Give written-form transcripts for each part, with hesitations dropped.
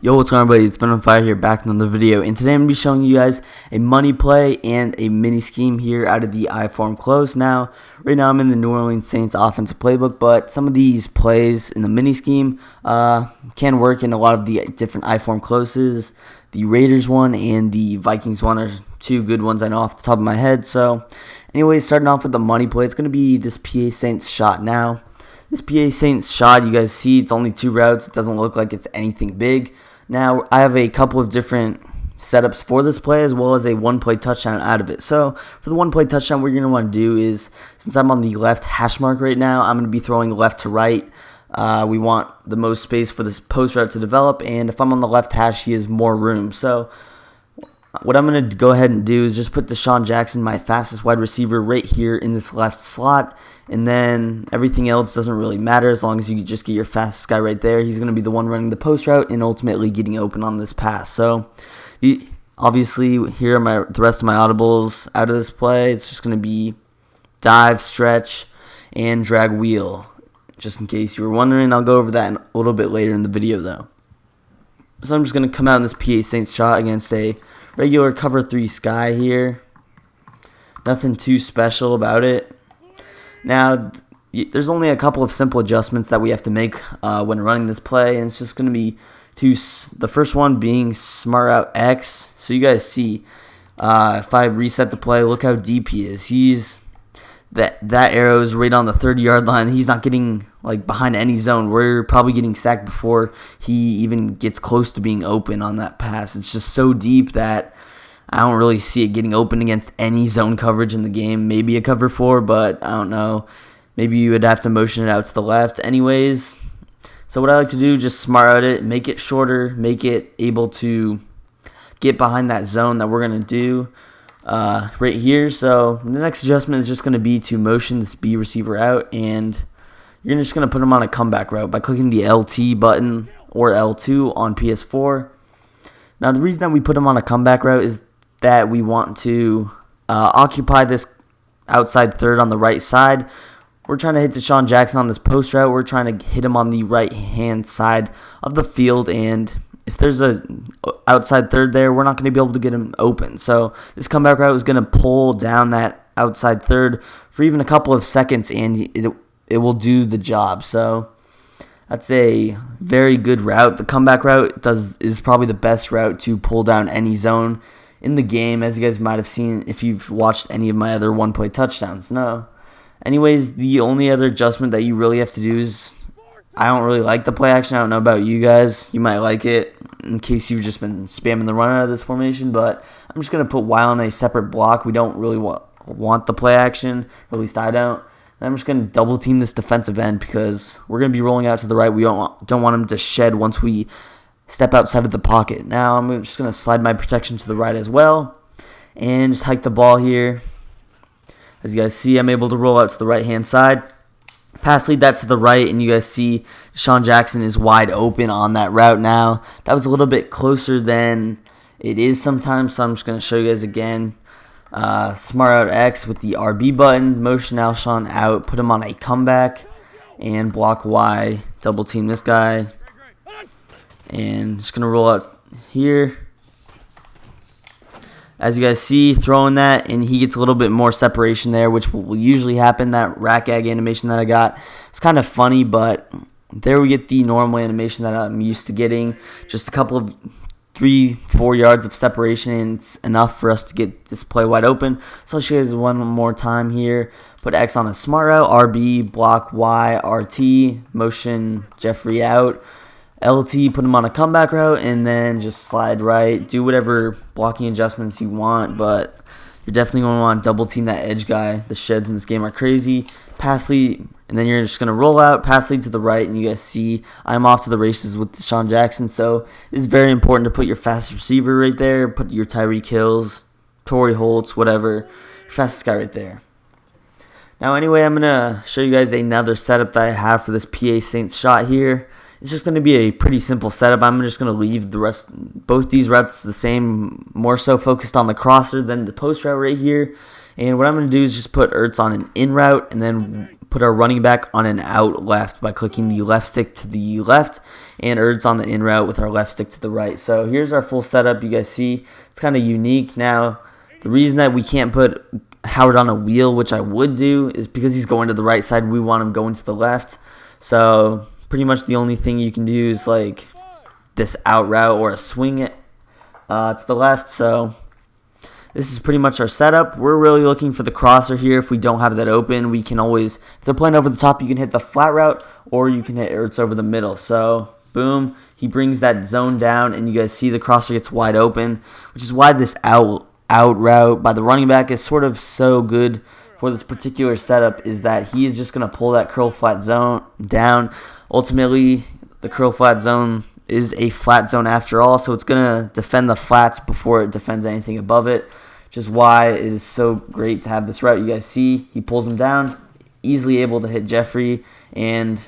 Yo, what's going on, everybody? It's been on fire here, back in another video, and today I'm going to be showing you guys a money play and a mini scheme here out of the I-form close. Now, right now I'm in the New Orleans Saints offensive playbook, but some of these plays in the mini scheme can work in a lot of the different I-form closes. The Raiders one and the Vikings one are two good ones I know off the top of my head. So, anyways, starting off with the money play, it's going to be this PA Saints shot now. This PA Saints shot, you guys see, it's only two routes. It doesn't look like it's anything big. Now, I have a couple of different setups for this play as well as a one-play touchdown out of it. So, for the one-play touchdown, what you're going to want to do is, since I'm on the left hash mark right now, I'm going to be throwing left to right. We want the most space for this post route to develop, and if I'm on the left hash, he has more room. So, what I'm going to go ahead and do is just put Deshaun Jackson, my fastest wide receiver, right here in this left slot. And then everything else doesn't really matter as long as you just get your fastest guy right there. He's going to be the one running the post route and ultimately getting open on this pass. So, obviously, here are the rest of my audibles out of this play. It's just going to be dive, stretch, and drag wheel. Just in case you were wondering, I'll go over that a little bit later in the video, though. So I'm just going to come out in this PA Saints shot against a regular cover 3 sky here. Nothing too special about it. Now, there's only a couple of simple adjustments that we have to make when running this play, and it's just going to be the first one being smart out X. So you guys see, if I reset the play, look how deep he is. That arrow is right on the 30-yard line. He's not getting behind any zone. We're probably getting sacked before he even gets close to being open on that pass. It's just so deep that I don't really see it getting open against any zone coverage in the game. Maybe a cover 4, but I don't know. Maybe you would have to motion it out to the left. Anyways, so what I like to do, just smart out it, make it shorter, make it able to get behind that zone that we're going to do right here. So the next adjustment is just going to be to motion this B receiver out, and you're just going to put him on a comeback route by clicking the LT button or L2 on PS4. Now, the reason that we put him on a comeback route is that we want to occupy this outside third on the right side. We're trying to hit Deshaun Jackson on this post route. We're trying to hit him on the right-hand side of the field, and if there's a outside third there, we're not going to be able to get him open. So this comeback route is going to pull down that outside third for even a couple of seconds, and it will do the job. So that's a very good route. The comeback route is probably the best route to pull down any zone in the game, as you guys might have seen if you've watched any of my other one-play touchdowns. No. Anyways, the only other adjustment that you really have to do is, I don't really like the play action. I don't know about you guys. You might like it in case you've just been spamming the run out of this formation, but I'm just going to put Y on a separate block. We don't really want the play action, or at least I don't. And I'm just going to double team this defensive end because we're going to be rolling out to the right. We don't want him to shed once we step outside of the pocket. Now I'm just going to slide my protection to the right as well and just hike the ball here. As you guys see, I'm able to roll out to the right-hand side. Pass lead that to the right, and you guys see Deshaun Jackson is wide open on that route now. That was a little bit closer than it is sometimes, so I'm just going to show you guys again. Smart out X with the RB button, motion Alshon out, put him on a comeback, and block Y, double team this guy. And just going to roll out here. As you guys see, throwing that, and he gets a little bit more separation there, which will usually happen. That rack ag animation that I got, it's kind of funny, but there we get the normal animation that I'm used to getting. Just a couple of 3-4 yards of separation, and it's enough for us to get this play wide open. So I'll show you guys one more time here. Put X on a smart route, RB, block Y, RT, motion Jeffrey out. LT, put him on a comeback route, and then just slide right. Do whatever blocking adjustments you want, but you're definitely going to want to double team that edge guy. The sheds in this game are crazy. Pass lead, and then you're just going to roll out, pass lead to the right, and you guys see I'm off to the races with Deshaun Jackson. So it's very important to put your fastest receiver right there, put your Tyreek Hills, Torrey Holtz, whatever, your fastest guy right there. Now anyway, I'm going to show you guys another setup that I have for this PA Saints shot here. it's just going to be a pretty simple setup. I'm just going to leave both these routes the same, more so focused on the crosser than the post route right here. And what I'm going to do is just put Ertz on an in route and then put our running back on an out left by clicking the left stick to the left, and Ertz on the in route with our left stick to the right. So here's our full setup. You guys see it's kind of unique. Now, the reason that we can't put Howard on a wheel, which I would do, is because he's going to the right side. We want him going to the left. So pretty much the only thing you can do is like this out route or a swing it to the left. So this is pretty much our setup. We're really looking for the crosser here. If we don't have that open, we can always, if they're playing over the top, you can hit the flat route or you can hit Ertz over the middle. So boom, he brings that zone down and you guys see the crosser gets wide open, which is why this out route by the running back is sort of so good for this particular setup, is that he is just going to pull that curl flat zone down. Ultimately, the curl flat zone is a flat zone after all, so it's going to defend the flats before it defends anything above it, which is why it is so great to have this route. You guys see he pulls him down, easily able to hit Jeffrey, and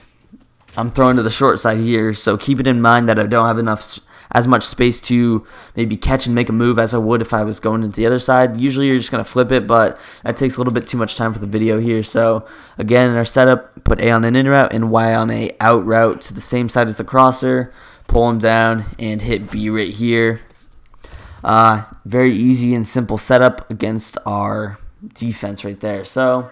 I'm throwing to the short side here, so keep it in mind that I don't have as much space to maybe catch and make a move as I would if I was going into the other side. Usually you're just going to flip it, but that takes a little bit too much time for the video here. So again, in our setup, put A on an in route and Y on a out route to the same side as the crosser, pull him down and hit B right here. Very easy and simple setup against our defense right there. So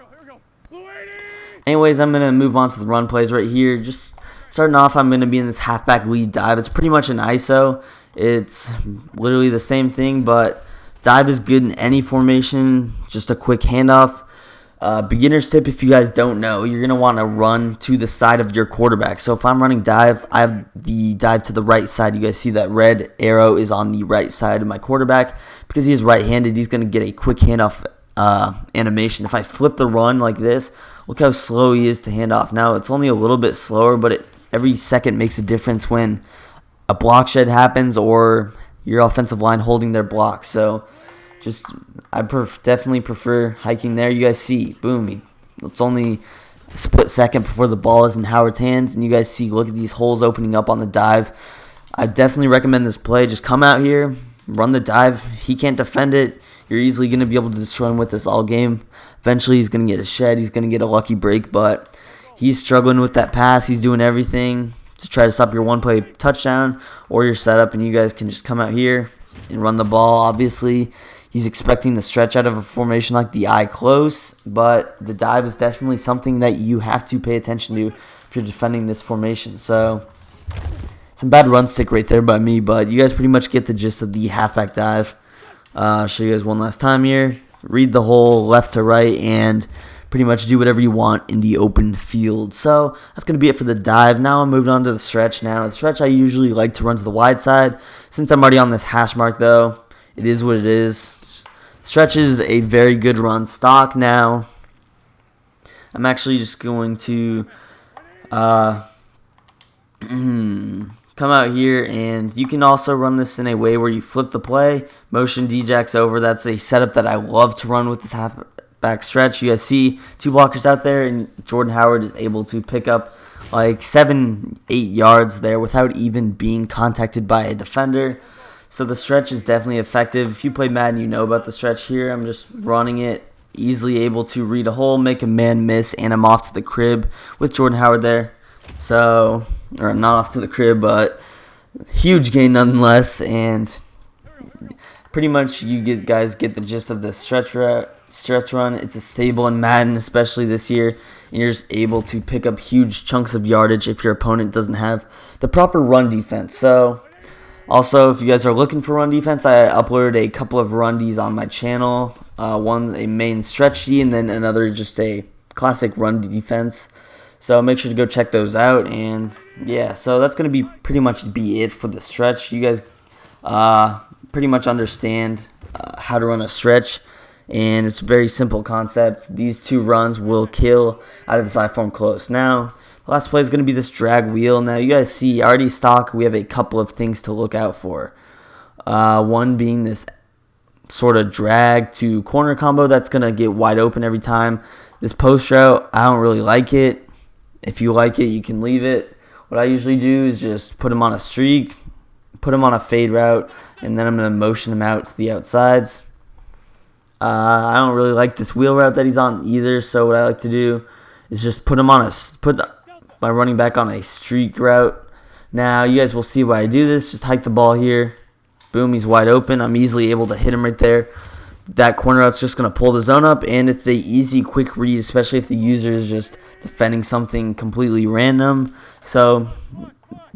anyways, I'm going to move on to the run plays right here. Just starting off, I'm going to be in this halfback lead dive. It's pretty much an ISO. It's literally the same thing, but dive is good in any formation. Just a quick handoff. Beginner's tip, if you guys don't know, you're going to want to run to the side of your quarterback. So if I'm running dive, I have the dive to the right side. You guys see that red arrow is on the right side of my quarterback. Because he is right-handed, he's going to get a quick handoff animation. If I flip the run like this, look how slow he is to hand off. Now, it's only a little bit slower, but every second makes a difference when a block shed happens or your offensive line holding their block. So I definitely prefer hiking there. You guys see, boom, it's only a split second before the ball is in Howard's hands, and you guys see, look at these holes opening up on the dive. I definitely recommend this play. Just come out here, run the dive. He can't defend it. You're easily going to be able to destroy him with this all game. Eventually, he's going to get a shed. He's going to get a lucky break, but he's struggling with that pass. He's doing everything to try to stop your one-play touchdown or your setup, and you guys can just come out here and run the ball. Obviously, he's expecting the stretch out of a formation like the eye close, but the dive is definitely something that you have to pay attention to if you're defending this formation. So some bad run stick right there by me, but you guys pretty much get the gist of the halfback dive. I'll show you guys one last time here. Read the whole left to right and pretty much do whatever you want in the open field. So that's going to be it for the dive. Now I'm moving on to the stretch. Now the stretch I usually like to run to the wide side. Since I'm already on this hash mark though, it is what it is. Stretch is a very good run stock. Now I'm actually just going to come out here, and you can also run this in a way where you flip the play, motion D-jacks over. That's a setup that I love to run with this halfback stretch. You guys see two blockers out there, and Jordan Howard is able to pick up like 7-8 yards there without even being contacted by a defender. So the stretch is definitely effective. If you play Madden, you know about the stretch here. I'm just running it, easily able to read a hole, make a man miss, and I'm off to the crib with Jordan Howard there. So, or not off to the crib, but huge gain nonetheless. And pretty much you guys get the gist of the stretch run. It's a staple in Madden, especially this year. And you're just able to pick up huge chunks of yardage if your opponent doesn't have the proper run defense. So, also, if you guys are looking for run defense, I uploaded a couple of run Ds on my channel. One, a main stretch D, and then another just a classic run defense. So make sure to go check those out. And yeah, so that's going to be pretty much be it for the stretch. You guys pretty much understand how to run a stretch. And it's a very simple concept. These two runs will kill out of this I-form close. Now, the last play is going to be this drag wheel. Now, you guys see, already stock, we have a couple of things to look out for. One being this sort of drag to corner combo that's going to get wide open every time. This post route, I don't really like it. If you like it, you can leave it. what I usually do is just put him on a streak, put him on a fade route, and then I'm going to motion him out to the outsides. I don't really like this wheel route that he's on either, so what I like to do is just put my running back on a streak route. Now, you guys will see why I do this. Just hike the ball here. Boom, he's wide open. I'm easily able to hit him right there. That corner route's just going to pull the zone up, and it's a easy, quick read, especially if the user is just defending something completely random. So,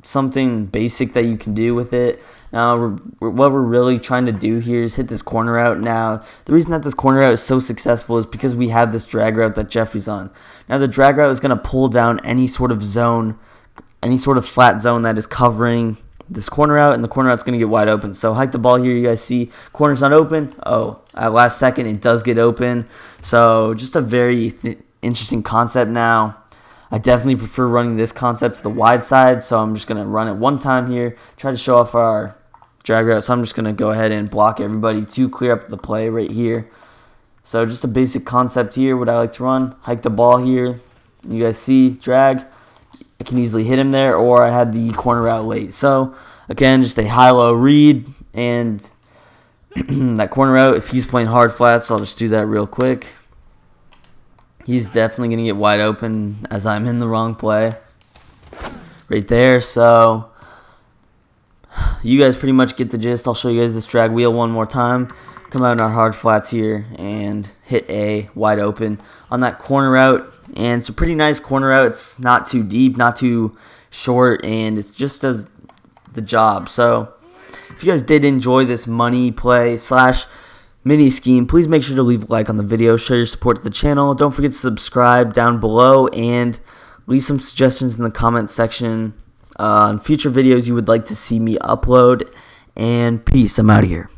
something basic that you can do with it. Now, what we're really trying to do here is hit this corner route. Now, the reason that this corner route is so successful is because we have this drag route that Jeffrey's on. Now, the drag route is going to pull down any sort of zone, any sort of flat zone that is covering this corner route, and the corner route's going to get wide open. So, hike the ball here. You guys see corner's not open. Oh, at last second, it does get open. So, just a very interesting concept now. I definitely prefer running this concept to the wide side, so I'm just going to run it one time here, try to show off our drag route. So I'm just going to go ahead and block everybody to clear up the play right here. So just a basic concept here, what I like to run. Hike the ball here. You guys see, drag. I can easily hit him there, or I had the corner route late. So again, just a high-low read, and that corner route, if he's playing hard flats, I'll just do that real quick. He's definitely going to get wide open as I'm in the wrong play right there. So you guys pretty much get the gist. I'll show you guys this drag wheel one more time. Come out in our hard flats here and hit a wide open on that corner route. And it's a pretty nice corner route. It's not too deep, not too short, and it just does the job. So if you guys did enjoy this money play / mini scheme, please make sure to leave a like on the video, show your support to the channel. Don't forget to subscribe down below, and leave some suggestions in the comment section on future videos you would like to see me upload. And peace. I'm out of here.